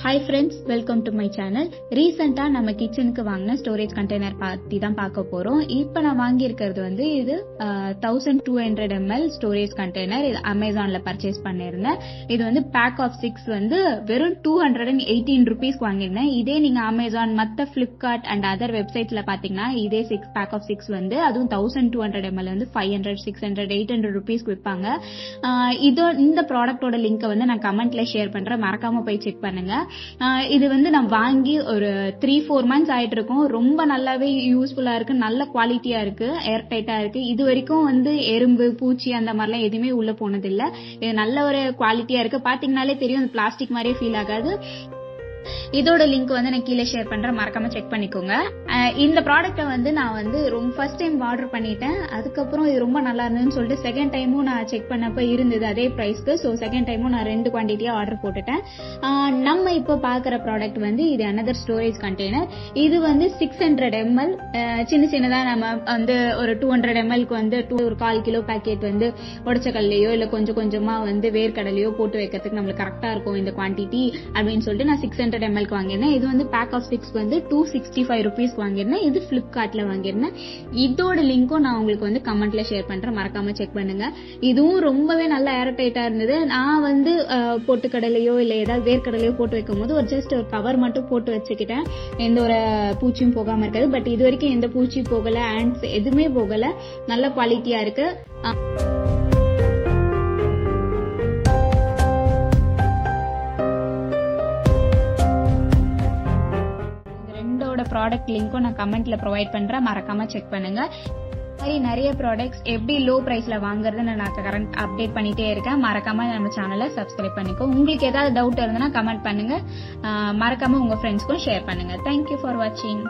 Hi friends, welcome to my channel. ரீசெண்டாக நம்ம கிச்சனுக்கு வாங்கின ஸ்டோரேஜ் கண்டெய்னர் பற்றி தான் பார்க்க போகிறோம். இப்போ நான் வாங்கியிருக்கிறது வந்து இது 1200 ml ஸ்டோரேஜ் கண்டெய்னர். இது அமேசானில் பர்ச்சேஸ் பண்ணியிருந்தேன். இது வந்து பேக் ஆஃப் 6 வந்து வெறும் 218 rupeesக்கு வாங்கியிருந்தேன். இதே நீங்கள் அமேசான் மற்ற ஃப்ளிப்கார்ட் அண்ட் அதர் வெப்சைட்ஸில் பார்த்தீங்கன்னா இதே பேக் ஆஃப் 6 வந்து அதுவும் 1200 ml வந்து 500, 600, 800 rupeesக்கு விற்பாங்க. இந்த ப்ராடக்டோட லிங்கை வந்து நான் கமெண்ட்ல ஷேர் பண்ணுறேன், மறக்காம போய் செக் பண்ணுங்க. இது வந்து நான் வாங்கி ஒரு 3-4 months ஆயிட்டு இருக்கும். ரொம்ப நல்லாவே யூஸ்ஃபுல்லா இருக்கு, நல்ல குவாலிட்டியா இருக்கு, ஏர் டைட்டா இருக்கு. இது வரைக்கும் வந்து எறும்பு, பூச்சி அந்த மாதிரிலாம் எதுவுமே உள்ள போனதில்லை. இது நல்ல ஒரு குவாலிட்டியா இருக்கு. பாத்தீங்கன்னாலே தெரியும், பிளாஸ்டிக் மாதிரியே ஃபீல் ஆகாது. இதோட லிங்க் வந்து நான் கீழே ஷேர் பண்றேன், மறக்காம செக் பண்ணிக்கோங்க. இந்த ப்ராடக்ட்டை வந்து நான் வந்து ரொம்ப ஃபர்ஸ்ட் டைம் ஆர்டர் பண்ணிட்டேன். அதுக்கப்புறம் இது ரொம்ப நல்லா இருந்ததுன்னு சொல்லிட்டு செகண்ட் டைமும் நான் செக் பண்ணப்ப இருந்தது அதே பிரைஸ்க்கு. ஸோ செகண்ட் டைமும் நான் 2 குவான்டிட்டியா ஆர்டர் போட்டுட்டேன். நம்ம இப்போ பாக்குற ப்ராடக்ட் வந்து இது another ஸ்டோரேஜ் கண்டெய்னர். இது வந்து 600 ml. சின்னதா நம்ம வந்து ஒரு 200 mlக்கு வந்து ஒரு 1/4 கிலோ பேக்கெட் வந்து உடச்சக்கல்லையோ இல்ல கொஞ்சமா வந்து வேர்க்கடலையோ போட்டு வைக்கிறதுக்கு நம்மளுக்கு கரெக்டா இருக்கும் இந்த குவான்டிட்டி அப்படின்னு சொல்லிட்டு நான் 600 mlக்கு வாங்கியிருந்தேன். இது வந்து பேக் ஆஃப் 6 வந்து 265 rupeesக்கு வாங்கியிருந்தேன். இது பிளிப்கார்ட்ல வாங்கியிருந்தேன். இதோட லிங்க்கும் நான் உங்களுக்கு வந்து கமெண்ட்ல ஷேர் பண்றேன், மறக்காம செக் பண்ணுங்க. இதுவும் ரொம்பவே நல்ல ஏர் டைட்டா இருந்தது. நான் வந்து பொட்டுக்கடலையோ இல்ல ஏதாவது வேர்க்கடலையோ போட்டு வைக்கும் போது ஒரு ஜஸ்ட் ஒரு கவர் மட்டும் போட்டு வச்சுக்கிட்டேன், எந்த ஒரு பூச்சியும் போகாம இருக்காது. பட் இது வரைக்கும் எந்த பூச்சி போகல, ஆண்ட்ஸ் எதுவுமே போகல, நல்ல குவாலிட்டியா இருக்கு. ப்ராடக்ட் லிங்க்கும் நான் கமெண்ட்ல ப்ரொவைட் பண்றேன், மறக்காம செக் பண்ணுங்க. நிறைய ப்ராடக்ட்ஸ் எப்படி லோ பிரைஸ்ல வாங்குறதுன்னு நான் கரண்ட் அப்டேட் பண்ணிட்டே இருக்கேன். மறக்காம நம்ம சேனலை சப்ஸ்கிரைப் பண்ணிக்கோ. உங்களுக்கு ஏதாவது டவுட் இருந்ததுன்னா கமெண்ட் பண்ணுங்க, மறக்காம உங்க ஃப்ரெண்ட்ஸ்க்கும் ஷேர் பண்ணுங்க. தேங்க்யூ ஃபார் வாட்சிங்.